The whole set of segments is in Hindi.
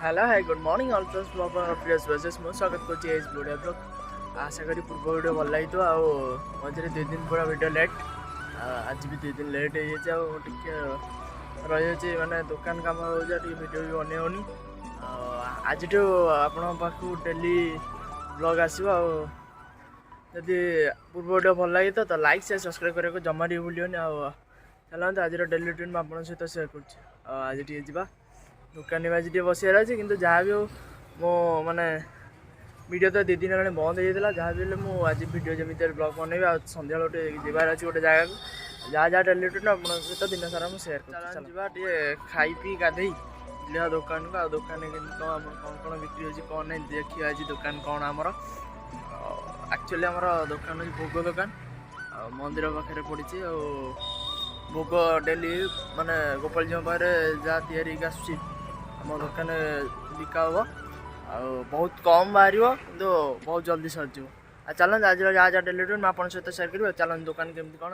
Hello hi good morning all friends blog प्रियस वर्सेस मो स्वागत करछि एज वीडियो ब्लॉग आशा करी पूर्व वीडियो भल लगी तो आउ मझे 2 दिन पूरा वीडियो लेट आज भी 2 दिन लेट हो जाए और टिके रही माने दुकान काम हो जा वीडियो भी बने होनी आज तो आपण पाखु डेली ब्लॉग आसीबो जदि पूर्व वीडियो भल लगी तो लाइक शेयर सब्सक्राइब करने को जमा भी भूलियोनी चलते आज डेली रूटीन में आपन सहित शेयर कर आज टी जा दुकान बाजी टे बसार अच्छे कि जहाँ भी हो मो माने वीडियो तो 2 दिन है बंद होता जहाँ भी मुझे वीडियो जमी ब्लॉग बनैबी सन्ध्या गोटे जबार अच्छे गोटे जगह जहाँ जहाँ डेली रूटीन आप सहित दिन सारा मुझे शेयर कर खाई पी गाधे दुकान को दुकान कौन कौन बिक्री होती कौन नहीं देखिए आज दुकान कौन आमर एक्चुअली आमर दुकान भोग दुकान मंदिर पाखे पड़ी भोग डेली माने गोपाल जी पाखे जहाँ तैयारी आसूँ आम दुकान बिका हम बहुत कम बाहर कि बहुत जल्दी सर चलते आज जहाँ जहाँ डेली रूटीन आप सहित शेयर करेंगे चलते दुकान केमती कौन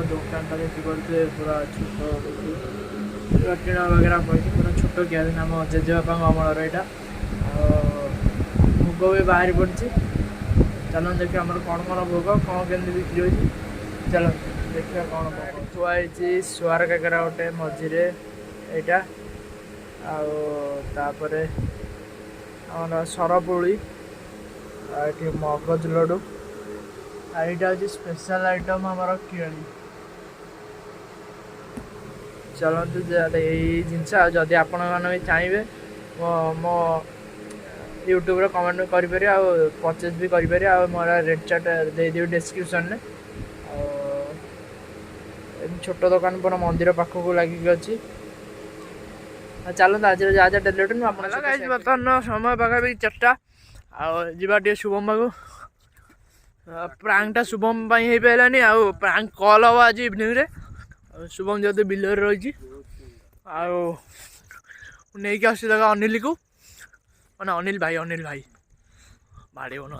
दुकान पूरा छोट टीण वगैरह पड़ी पूरा छोट क्या आम जेजेबापा अमलर यहाँ भोग भी बाहरी पड़ी चलो देखिए आम कौन कौन भोग कौन केमती बिक्री होती चलो देखिए कौन थुआई सुआर काकरा गोटे मझे यहाँ आपर आम सरपुली ये मगज लड्डू यहाँ हूँ स्पेशल आइटम आमर किणी चलतु यही जिनस जदि आपण मैंने भी चाहिए मो यूट्यूब रे कमेंट करें परचेज भी करें मोर रेड चार्ट देदेवी डिस्क्रिप्शन में छोट दुकान पूरा मंदिर पाखक लगिक अच्छी चलते आज जहाँ जहाँ डेली रूटीन बर्तमान समय पाखापी 4टा आवा शुभम बाबू प्रांकटा शुभम हो पारानी प्रांक कल हम आज इवनिंग रे शुभम जब बिलर रही नहीं आस अनिल को मैंने अनिल भाई बाड़े ना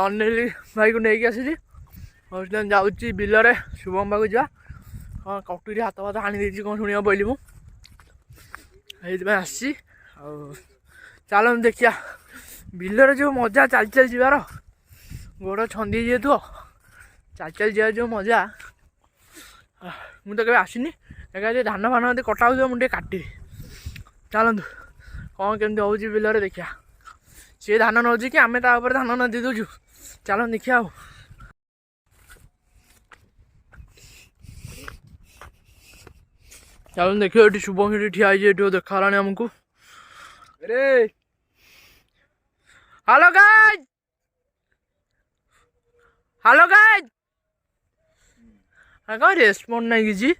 अनिल भाई को लेकिन आसी जाऊँगी बिलरे शुभम पाक जा हाँ कटुरी हाथ फाथ हाणी कौन शुणा बोली मुझे आसी चलो देखिया बिलर जो मजा चल चल जीवार गोड़ छंदी जेतु चल चल जा जो मजा मुझे तो कभी आसनी देखा धान फान कटा हो मुझे काटी चलतु कौन केमती हो बिलरे देखिया सी धान नौ कि आम धान न दे दूँ चलो देखिया चलो देखिए ये शुभम ये ठिया देखा आमको अरे हेलो गाइस कौन रेस्पॉन्ड नहीं किसी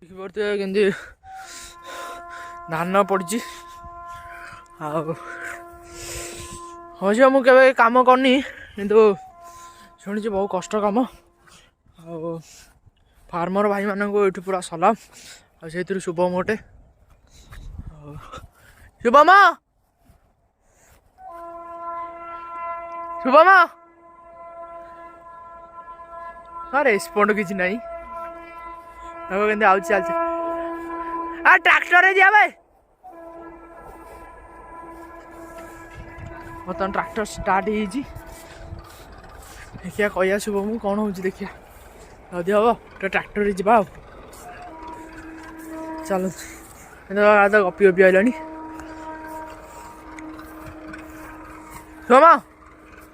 देखिए धान पड़ी हाँ मुझे कम करनी किंतु शुणी बहुत कष्ट कम फार्मर भाई मानक ये पूरा सलाम से शुभम गोटे शुभम शुभम हाँ रेस्पॉन्ड किसी नहीं के आउ चल ट्रैक्टर दिया भाई बर्तमान ट्रैक्टर स्टार्ट हो देखिए कह शुभम कौन हो देखिए जदि हम तो ट्रैक्टर जा चलो गपी गपी आइलानी शुभम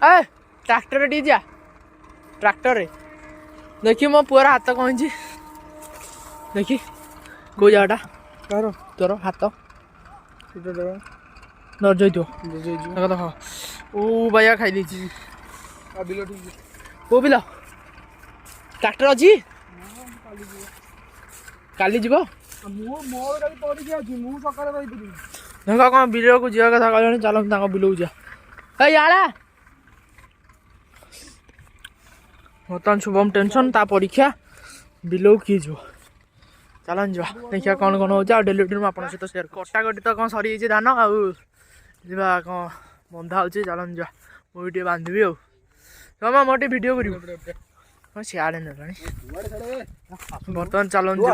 ए ट्रैक्टर टी जा ट्रैक्टर देखिए मो पुअर हाथ कौन देखी कौ जगटा तोर तोर हाथ दर्ज देख ओ भाई खाई देती को बिल ट्रैक्टर अच्छी काली जीव देख कौन बिल को जा कथा कहलानी चल बिल को जा याड़ा बर्तमान शुभम टेंशन ता परीक्षा बिलो कि जो चलन जा देखिए कौन कौन हो डेली रुटीन आप सहित सेयार कटाकटी तो कौन सरी धान आउ कौन बंधा हो चलन जा मुझे बांधि आउ तमा मोटे भिड कर सियाड़े ना बर्तमान चलन जा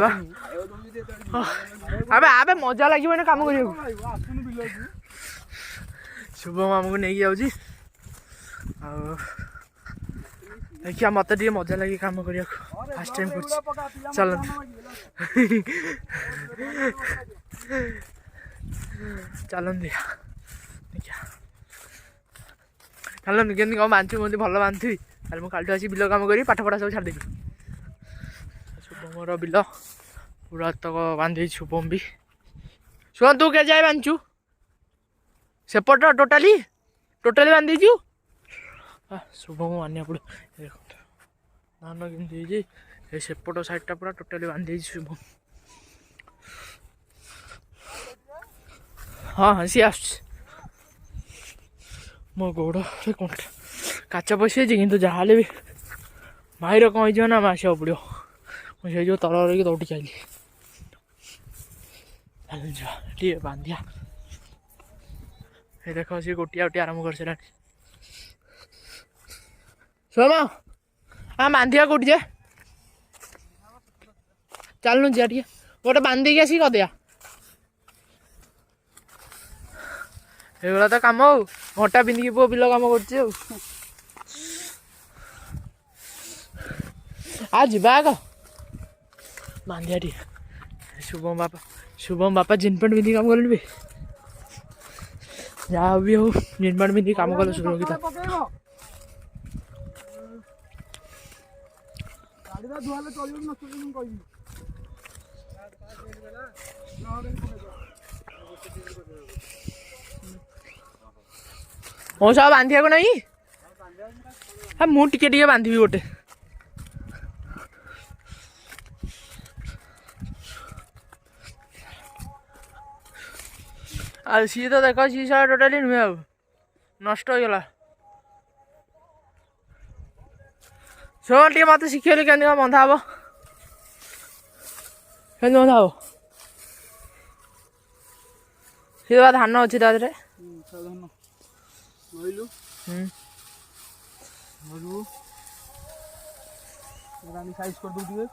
अबे आबे मजा लगे काम कर शुभम आमको नहीं जाऊँगी देखिए मत मजा लगे काम करने फास्ट टाइम कर चल चलन देखिए चलन केमती कौन बांधु मुझे भल बांधि अरे मुझे कालू आसी बिल कम करी पाठ पढ़ा सब छाड़देवी शुभम बिल पूरा तक बांधे शुभम भी शुभम तू के जाए बांधु सेपट टोटाली टोटाली बांधीचु शुभम मानिया पड़ो धान केमती सेपट साइडटा पूरा टोटाली बांधे शुभम हाँ हाँ सी आस मो गोड़ कंटा काच पशि कि जहाँ भी भाईर कौन हो ना आसा पड़ो मुझे जो तल रही दौड़ी आइली बांधिया ये देख सी गोटिया गोटिया आरम्भ कर सारा सोम हाँ बांधिया कौटी जे चलनु जा गोटे बांधिकी आसिक कदिया तो कम हो घंटा पिंधिकी पुओ बिल कम कर जावा आग बांधिया टी शुभम बापा जीन पैंट पिंधि कम कले भी जहाँ भी हो जीन पैंट पिंधि कम कले सुरक्षित मो सब बांधिया को नहीं हाँ मुझे बांधि गोटे आ सी तो देख सी सारा टोटाली नुहे आ नष्ट हो गला शोन टे मत शिखेलु के बंधा हम के बंधा हम सी धान अच्छी तादे साइज कर दो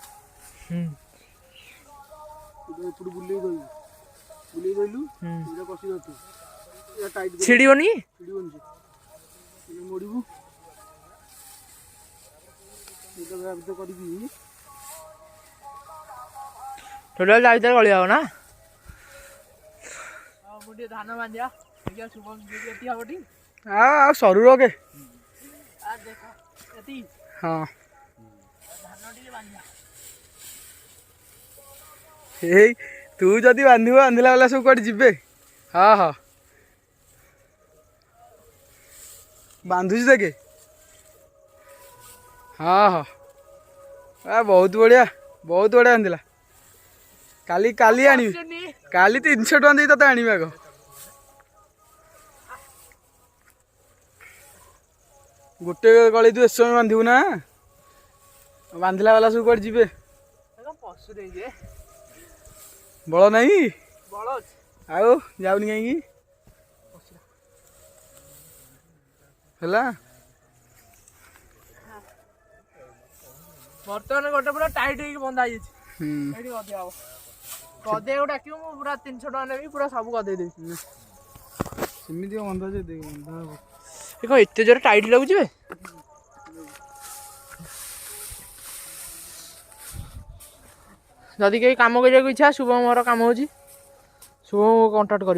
छिड़ीबनी मोड़ू टोटाल भितर गली हो ना मुझे धान बांधिया शुभम हाँ सरू रखे हाँ तू जदि बांधु बांधला वाला सब कौट जीवे हाँ हाँ बांधुची देखे हाँ हाँ बहुत बढ़िया बांधिला काली काली आनी काली 300 टका दे ते आनी आग गोटे गली तू एस समय बांधु ना बांधला वाला सब कौट जीवे बल नहीं आओ जाऊनी कहीं बर्तमान गोटे पूरा टाइट बंधा गदे को डाक पूरा 300 टका नेबी पूरा सब गदे देवी सेमती बंधा देखो एत जोर टाइट लगुचे जदि कहीं कम करने इच्छा शुभम मोर कम हो शुभम कंटाक्ट कर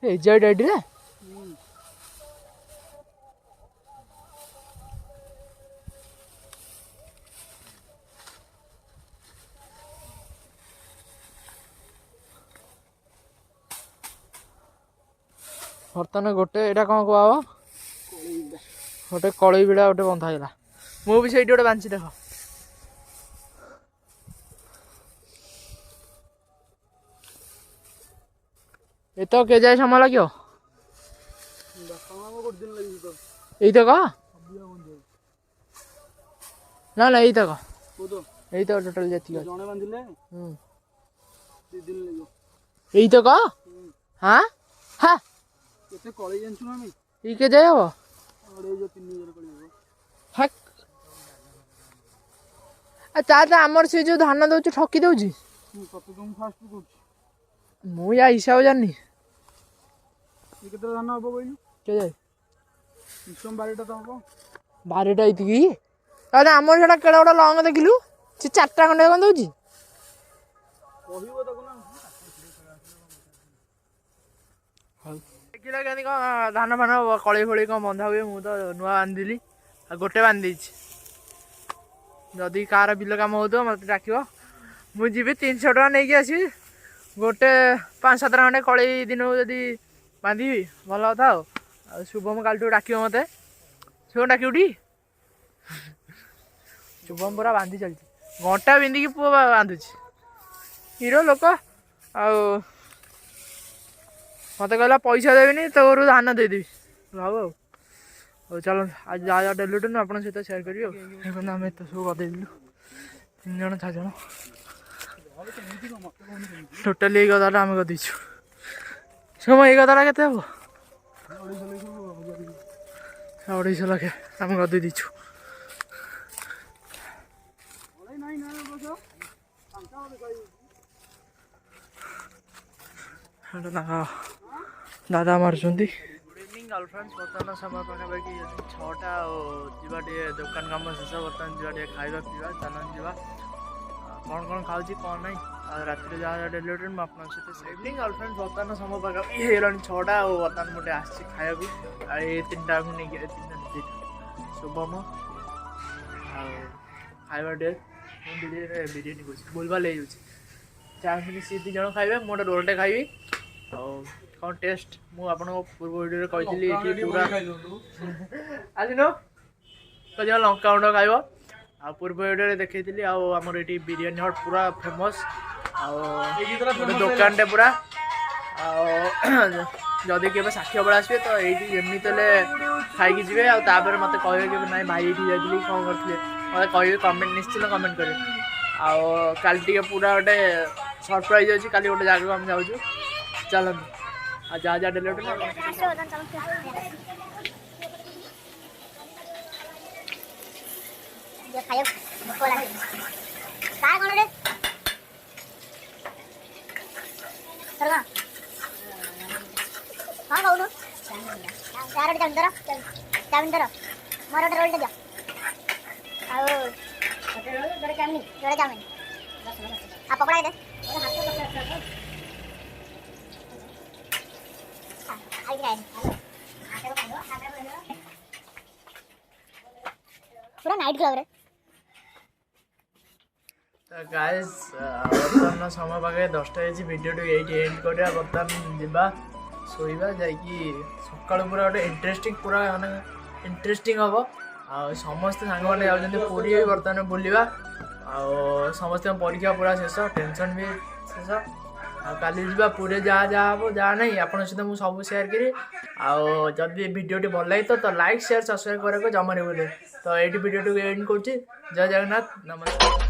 डायरी रे बर्तमान गोटे यहाँ कौन कह गोटे कलई बिड़ा गोटे बंधा है मुझे से गोटे बांधी देख ଏ ତ କେ ଯାଏ ସମୟ ଲାଗିବ ଏଇ ତ କହ ନା ନା ଏଇ ତ କହ ଏଇ ତ ଟୋଟାଲ ଯେତିକି ଜଣେ ବାନ୍ଧିଲେ ହୁଁ 2 ଦିନ ଲାଗିବ ଏଇ ତ କହ ହଁ ହଁ କେତେ କଳେଇ ଜାଣିଛୁ ନା ଆମେ ଏଇ କେ ଯାଏ ହବ 3000 କଳେଇ ହବ ହେକ୍ ତା ଆମର ସେ ଯୋଉ ଧାନ ଦଉଛି ଠକି ଦଉଛି ତତେ ତ ମୁଁ ଫାଷ୍ଟ କହୁଛି ମୁଁ ୟା ହିସାବ ଜାଣିନି କେତେ ଧାନ ହବ କହିଲୁ କେ ଯାଏ ମିଶମ 12ଟା ତ ହବ 12ଟା ଏତିକି ତାହେଲେ ଆମର ସେଟା କେଡେ ବଡ ଲଙ୍ଗ ଦେଖିଲୁ ସେ 4ଟା ଖଣ୍ଡେ କଣ ଦଉଛି କହିବ ତାକୁ ନା ଦେଖିଲା କେମିତି କଣ ଧାନ ଫାନ କଳେଇ ଫଳେଇ କଣ ବନ୍ଧା ହୁଏ ମୁଁ ତ ନୂଆ ବାନ୍ଧିଲି ଆଉ ଗୋଟେ ବାନ୍ଧି ଦେଇଛି ଯଦି କାହାର ବିଲ କାମ ହଉଥିବ ମୋତେ ଡାକିବ ମୁଁ ଯିବି 300 ଟଙ୍କା ନେଇକି ଆସିବି ଗୋଟେ 5-7 ଖଣ୍ଡେ କଳେଇ ଦିନକୁ ଯଦି ବାନ୍ଧିବି ଭଲ କଥା ଆଉ ଶୁଭମ କାଲିଠୁ ଡାକିବ ମୋତେ ଶୁଭମ ଡାକିବୁଟି ଶୁଭମ ପୁରା ବାନ୍ଧି ଚାଲିଛି ଘଣ୍ଟା ପିନ୍ଧିକି ପୁଅ ବାନ୍ଧୁଛି ହିରୋ ଲୋକ ଆଉ ମୋତେ କହିଲା ପଇସା ଦେବିନି ତୋରୁ ଧାନ ଦେଇଦେବି ଭାବୁ ଆଉ ହଉ ଚାଲ ଆଜି ଯାହା ଯାହା ଡେଲି ରୁଟିନ୍ ଆପଣଙ୍କ ସହିତ ସେୟାର କରିବି ଆଉ ଦେଖନ୍ତୁ ଆମେ ଏତେ ସବୁ କରିଦେଇଥିଲୁ 3 ଜଣ 4 ଜଣ ଟୋଟାଲି ଏଇ ଗଦାଟା ଆମେ କରିଦେଇଛୁ ଶୁଭମ ଏଇ ଗଦାଟା କେତେ ହବ 250 ଲକ୍ଷ ଆମେ କରିଦେଇ ଦେଇଛୁ ଦାଦା ମାରୁଛନ୍ତି ଗୁଡ୍ ଇଭିନିଂ ଗାର୍ଲଫ୍ରେଣ୍ଡ ବର୍ତ୍ତମାନ ସମୟ ପାଖାପାଖି 6ଟା ଆଉ ଯିବା ଟିକେ ଦୋକାନ କାମ ଶେଷ ବର୍ତ୍ତମାନ ଯିବା ଟିକେ ଖାଇବା ପିଇବା ଚାଲନ୍ତୁ ଯିବା କ'ଣ କ'ଣ ଖାଉଛି କ'ଣ ନାହିଁ ଆଉ ରାତିରେ ଯାହା ଯାହା ଡେଲି ରୁଟିନ୍ ମୁଁ ଆପଣଙ୍କ ସହିତ ଇଭିନିଂ ଗାର୍ଲଫ୍ରେଣ୍ଡ ବର୍ତ୍ତମାନ ସମୟ ପାଖାପାଖି ହେଇଗଲାଣି 6ଟା ଆଉ ବର୍ତ୍ତମାନ ମୁଁ ଟିକେ ଆସିଛି ଖାଇବାକୁ ଆଉ ଏଇ 3ଟାକୁ ନେଇକି 3ଟା ଶୁଭମ ଆଉ ଖାଇବା ଟିକେ ମୁଁ ବିରିୟାନୀ କହୁଛି ଭୁଲଭାଲ ହେଇଯାଉଛି ଚାଉମିନ ସେ 2 ଜଣ ଖାଇବେ ମୁଁ ଗୋଟେ ରୋଲ୍ଟେ ଖାଇବି ଆଉ କ'ଣ ଟେଷ୍ଟ ମୁଁ ଆପଣଙ୍କ ପୂର୍ବ ଭିଡ଼ିଓରେ କହିଥିଲି ଏଠି ପୁରା ଆସିନ ଯିବା ଲଙ୍କା ଗୁଣ୍ଡ ଖାଇବ ଆଉ ପୂର୍ବ ଭିଡ଼ିଓରେ ଦେଖେଇଥିଲି ଆଉ ଆମର ଏଠି ବିରିୟାନୀ ହଟ୍ ପୁରା ଫେମସ୍ ଆଉ ଗୋଟେ ଦୋକାନଟେ ପୁରା ଆଉ ଯଦି କେବେ ସାକ୍ଷୀ ବେଳେ ଆସିବେ ତ ଏଇଠି ଏମିତି ହେଲେ ଖାଇକି ଯିବେ ଆଉ ତାପରେ ମୋତେ କହିବେ କି ନାଇଁ ଭାଇ ଏଇଠି ଯାଇଥିଲି କ'ଣ କରିଥିଲେ ମୋତେ କହିବେ କମେଣ୍ଟ ନିଶ୍ଚିତ କମେଣ୍ଟ କରିବେ ଆଉ କାଲି ଟିକେ ପୁରା ଗୋଟେ ସରପ୍ରାଇଜ୍ ଅଛି କାଲି ଗୋଟେ ଜାଗାକୁ ଆମେ ଯାଉଛୁ ଚାଲନ୍ତୁ ଆଉ ଯାହା ଯାହା ଡେଲି ରୁଟିନ୍ ହଁ କହୁନୁ ଚାର ଚାଉମିନ ଧର ମୋର ଗୋଟେ ରୋଲ୍ଟେ ଦିଅ ଆଉ ଯୋଡ଼େ ଚାଉମିନ ଆଉ ପକୋଡ଼ା ଦେ ପୁରା ନାଇଟ୍ କ୍ଲବରେ ଗାଇସ୍ ବର୍ତ୍ତମାନ ସମୟ ପାଖରେ 10ଟା ହେଇଛି ଭିଡ଼ିଓଟି ଏଇଠି ଏଣ୍ଡ କରିବା ବର୍ତ୍ତମାନ ଯିବା ଶୋଇବା ଯାଇକି ସକାଳୁ ପୁରା ଗୋଟେ ପୁରା ମାନେ ଇଣ୍ଟରେଷ୍ଟିଂ ହେବ ଆଉ ସମସ୍ତେ ସାଙ୍ଗମାନେ ଯାଉଛନ୍ତି ପୁରୀ ବର୍ତ୍ତମାନ ବୁଲିବା ଆଉ ସମସ୍ତଙ୍କ ପରୀକ୍ଷା ପୁରା ଶେଷ ଟେନସନ୍ ବି ଶେଷ ଆଉ କାଲି ଯିବା ପୁରୀରେ ଯାହା ହେବ ଯାହା ନାହିଁ ଆପଣଙ୍କ ସହିତ ମୁଁ ସବୁ ସେୟାର କରିବି ଆଉ ଯଦି ଭିଡ଼ିଓଟି ଭଲ ଲାଗିତ ତ ଲାଇକ୍ ସେୟାର ସବସ୍କ୍ରାଇବ୍ କରିବାକୁ ଜମାରେ ଭୁଲିବେ ତ ଏଇଠି ଭିଡ଼ିଓଟିକୁ ଏଣ୍ଡ କରୁଛି ଜୟ ଜଗନ୍ନାଥ ନମସ୍କାର।